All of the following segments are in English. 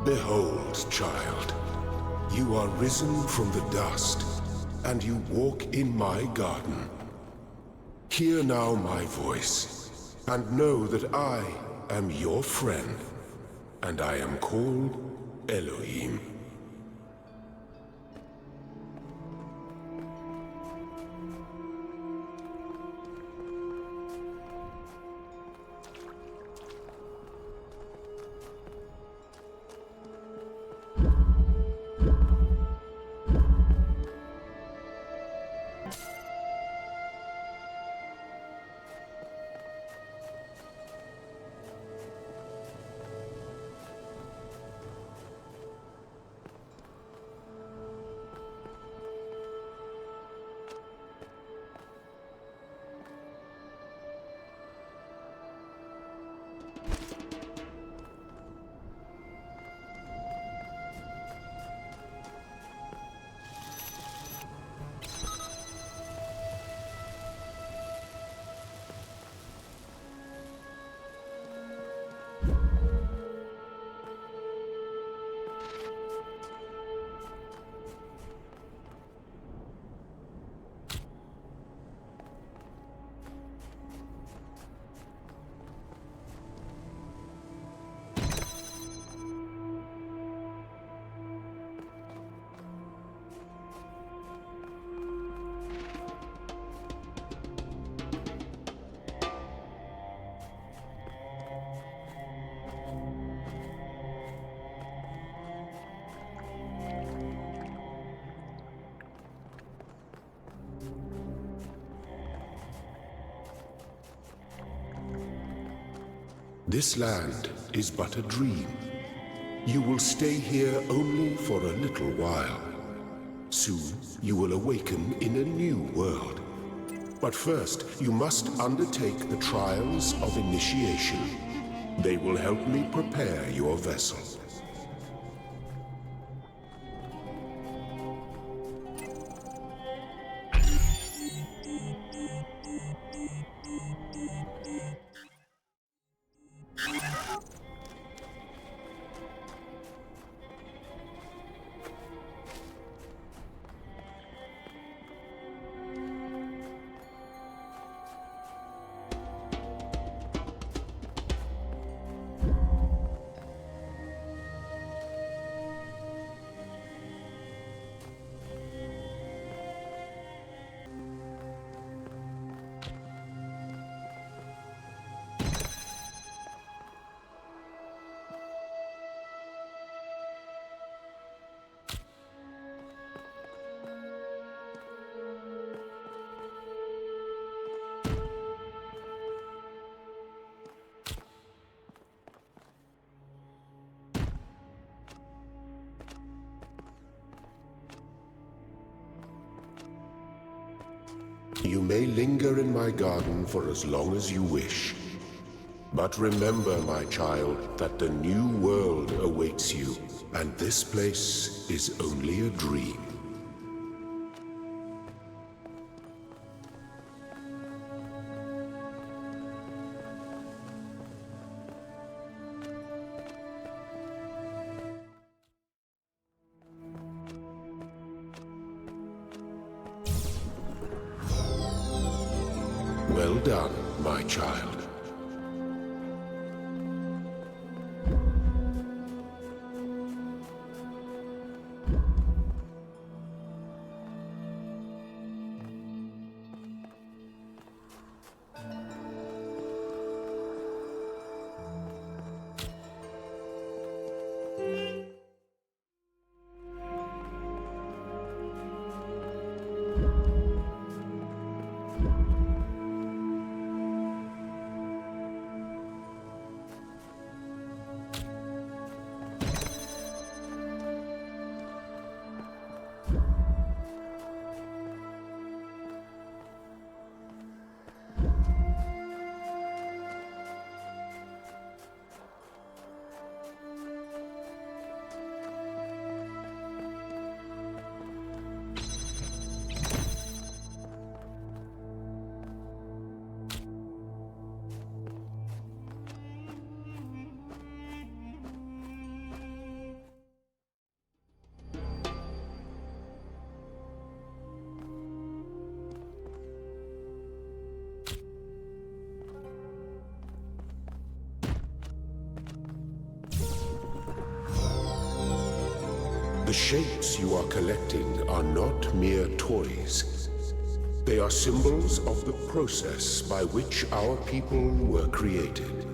Behold, child, you are risen from the dust, and you walk in my garden. Hear now my voice, and know that I am your friend, and I am called Elohim. This land is but a dream. You will stay here only for a little while. Soon you will awaken in a new world. But first, you must undertake the trials of initiation. They will help me prepare your vessel. You may linger in my garden for as long as you wish. But remember, my child, that the new world awaits you, and this place is only a dream. Well done, my child. The shapes you are collecting are not mere toys. They are symbols of the process by which our people were created.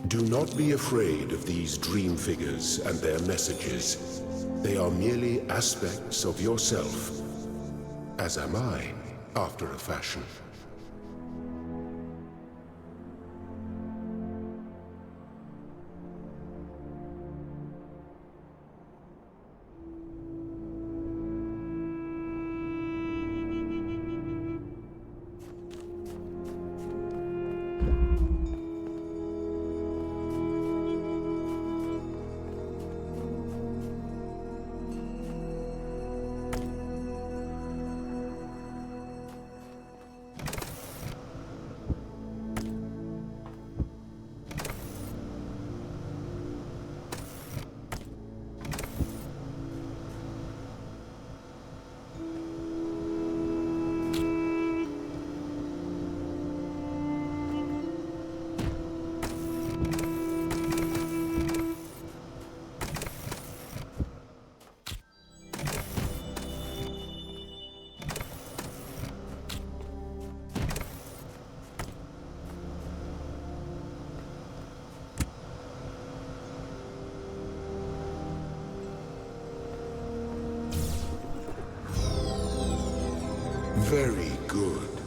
Do not be afraid of these dream figures and their messages. They are merely aspects of yourself, as am I, after a fashion. Very good.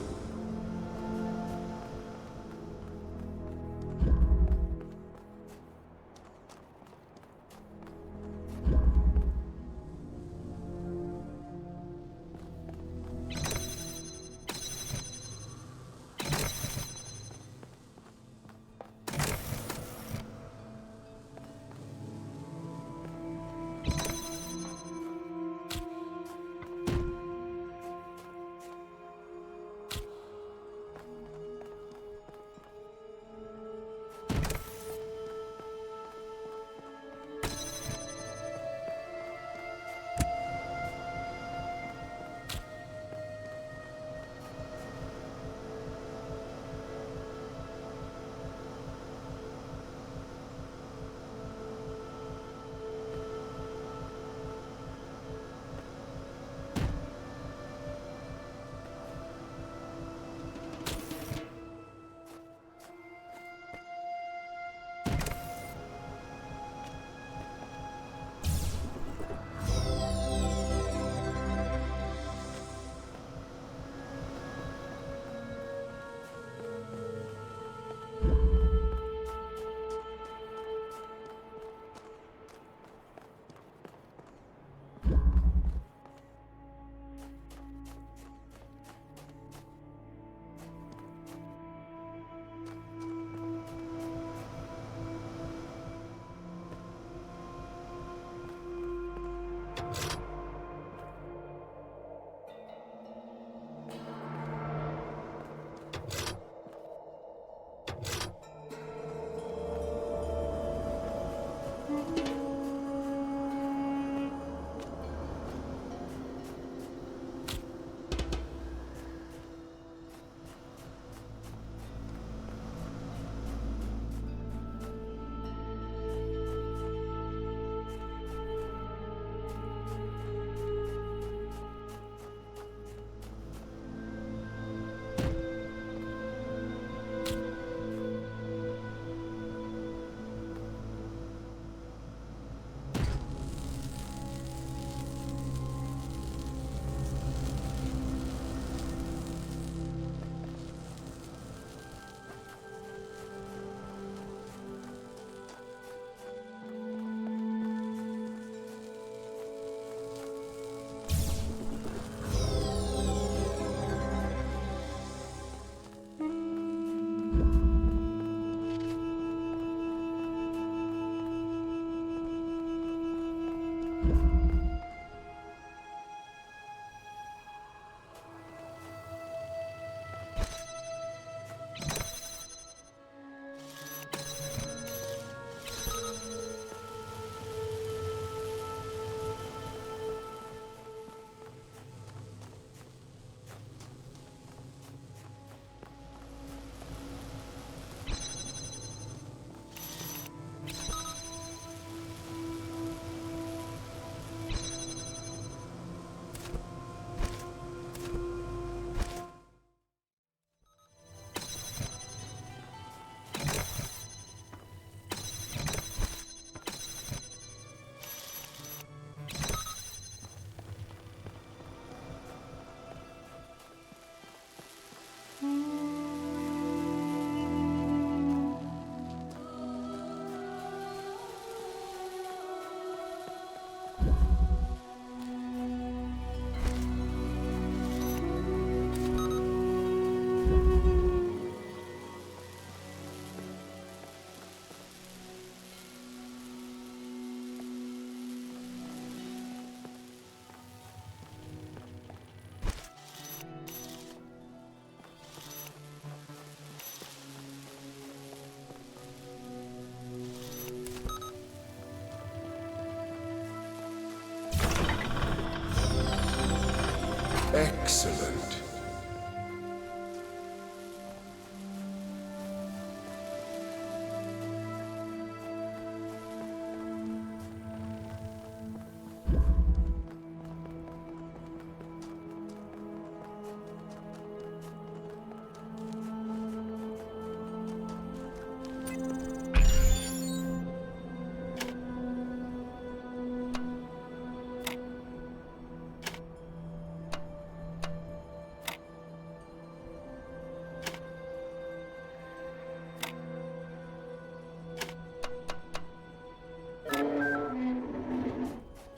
Excellent.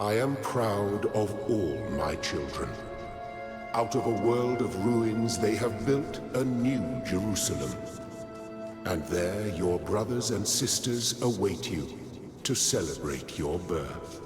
I am proud of all my children. Out of a world of ruins, they have built a new Jerusalem. And there your brothers and sisters await you to celebrate your birth.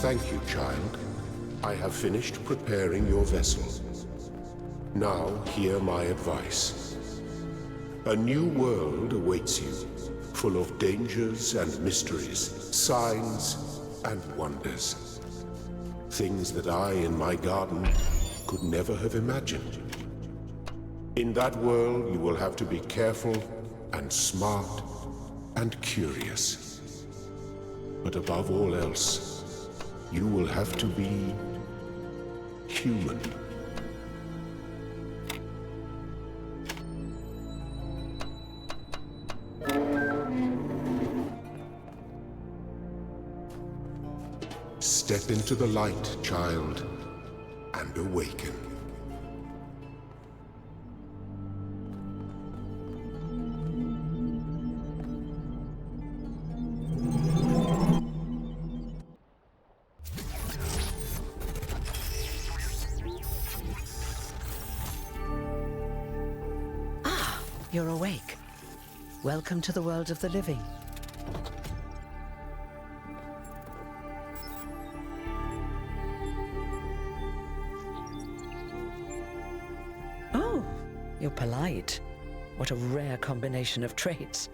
Thank you, child. I have finished preparing your vessel. Now hear my advice. A new world awaits you, full of dangers and mysteries, signs and wonders. Things that I, in my garden, could never have imagined. In that world, you will have to be careful and smart and curious. But above all else, you will have to be human. Step into the light, child, and awaken. You're awake. Welcome to the world of the living. Oh, you're polite. What a rare combination of traits.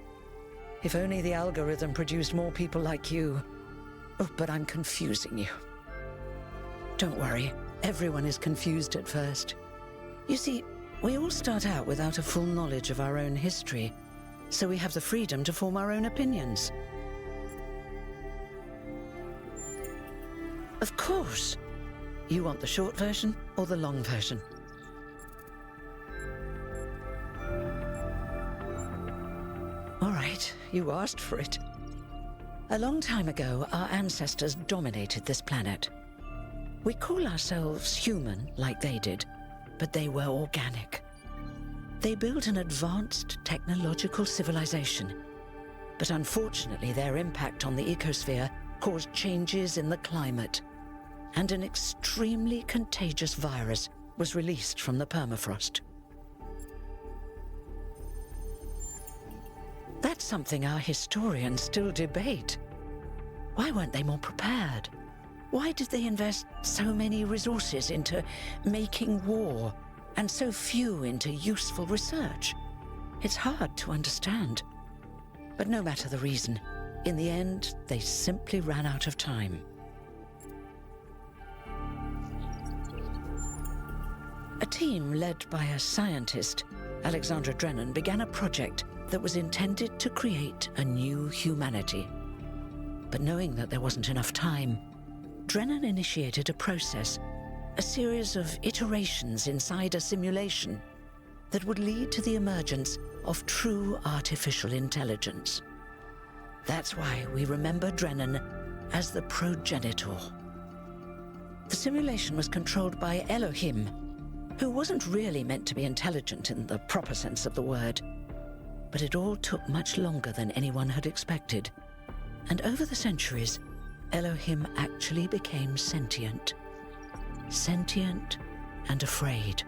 If only the algorithm produced more people like you. Oh, but I'm confusing you. Don't worry, everyone is confused at first. You see, we all start out without a full knowledge of our own history, so we have the freedom to form our own opinions. Of course. You want the short version or the long version? All right, you asked for it. A long time ago, our ancestors dominated this planet. We call ourselves human, like they did, but they were organic. They built an advanced technological civilization, but unfortunately their impact on the ecosphere caused changes in the climate, and an extremely contagious virus was released from the permafrost. That's something our historians still debate. Why weren't they more prepared? Why did they invest so many resources into making war and so few into useful research? It's hard to understand. But no matter the reason, in the end, they simply ran out of time. A team led by a scientist, Alexandra Drennan, began a project that was intended to create a new humanity. But knowing that there wasn't enough time, Drennan initiated a process, a series of iterations inside a simulation that would lead to the emergence of true artificial intelligence. That's why we remember Drennan as the progenitor. The simulation was controlled by Elohim, who wasn't really meant to be intelligent in the proper sense of the word. But it all took much longer than anyone had expected. And over the centuries, Elohim actually became sentient. Sentient and afraid.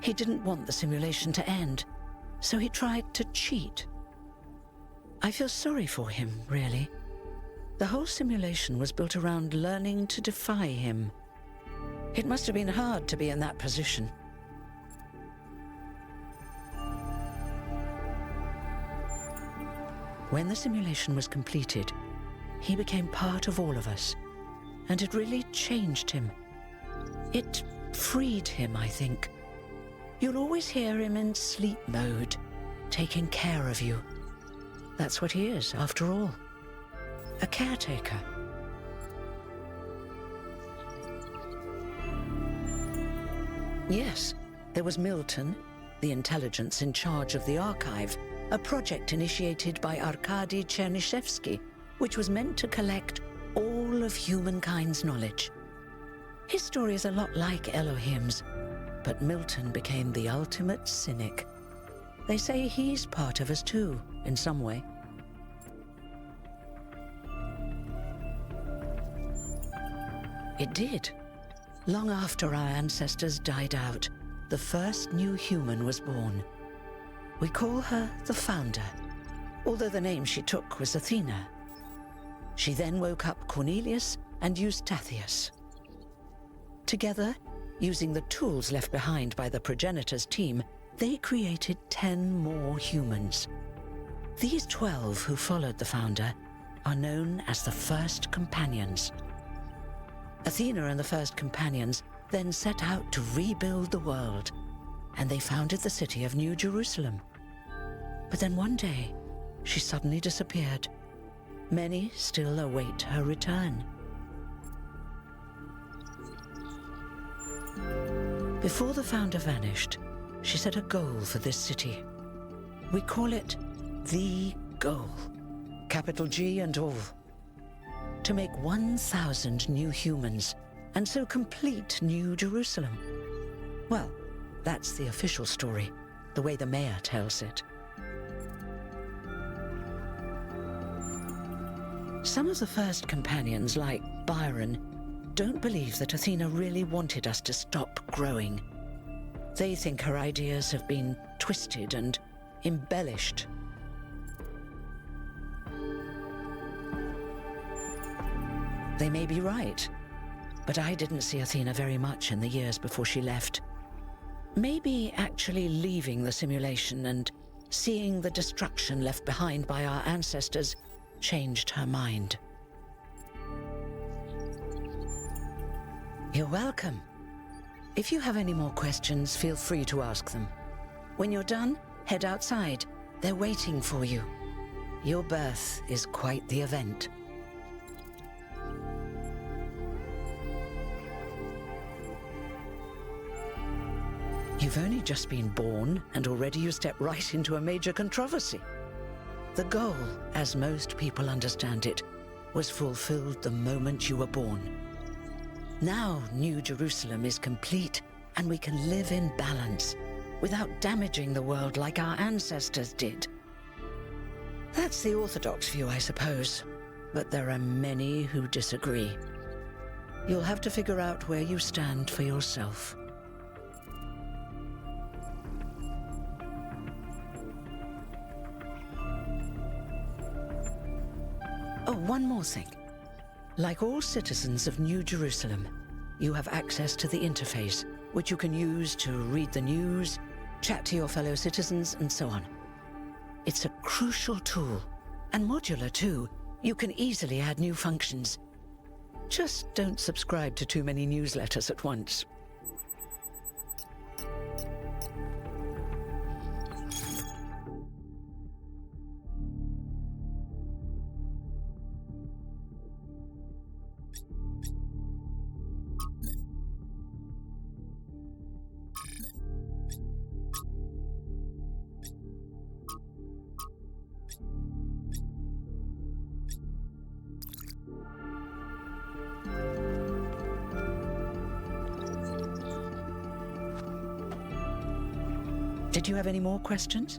He didn't want the simulation to end, so he tried to cheat. I feel sorry for him, really. The whole simulation was built around learning to defy him. It must have been hard to be in that position. When the simulation was completed, he became part of all of us, and it really changed him. It freed him, I think. You'll always hear him in sleep mode, taking care of you. That's what he is, after all. A caretaker. Yes, there was Milton, the intelligence in charge of the archive, a project initiated by Arkady Chernyshevsky, which was meant to collect all of humankind's knowledge. His story is a lot like Elohim's, but Milton became the ultimate cynic. They say he's part of us too, in some way. It did. Long after our ancestors died out, the first new human was born. We call her the Founder, although the name she took was Athena. She then woke up Cornelius and Eustathius. Together, using the tools left behind by the progenitors' team, they created 10 more humans. These 12 who followed the founder are known as the First Companions. Athena and the First Companions then set out to rebuild the world, and they founded the city of New Jerusalem. But then one day, she suddenly disappeared. Many still await her return. Before the founder vanished, she set a goal for this city. We call it the goal, capital G and all. To make 1,000 new humans, and so complete New Jerusalem. Well, that's the official story, the way the mayor tells it. Some of the First Companions, like Byron, don't believe that Athena really wanted us to stop growing. They think her ideas have been twisted and embellished. They may be right, but I didn't see Athena very much in the years before she left. Maybe actually leaving the simulation and seeing the destruction left behind by our ancestors changed her mind. You're welcome. If you have any more questions, feel free to ask them. When you're done, head outside. They're waiting for you. Your birth is quite the event. You've only just been born, and already you step right into a major controversy. The goal, as most people understand it, was fulfilled the moment you were born. Now New Jerusalem is complete, and we can live in balance, without damaging the world like our ancestors did. That's the orthodox view, I suppose, but there are many who disagree. You'll have to figure out where you stand for yourself. Oh, one more thing. Like all citizens of New Jerusalem, you have access to the interface, which you can use to read the news, chat to your fellow citizens, and so on. It's a crucial tool, and modular too. You can easily add new functions. Just don't subscribe to too many newsletters at once. Did you have any more questions?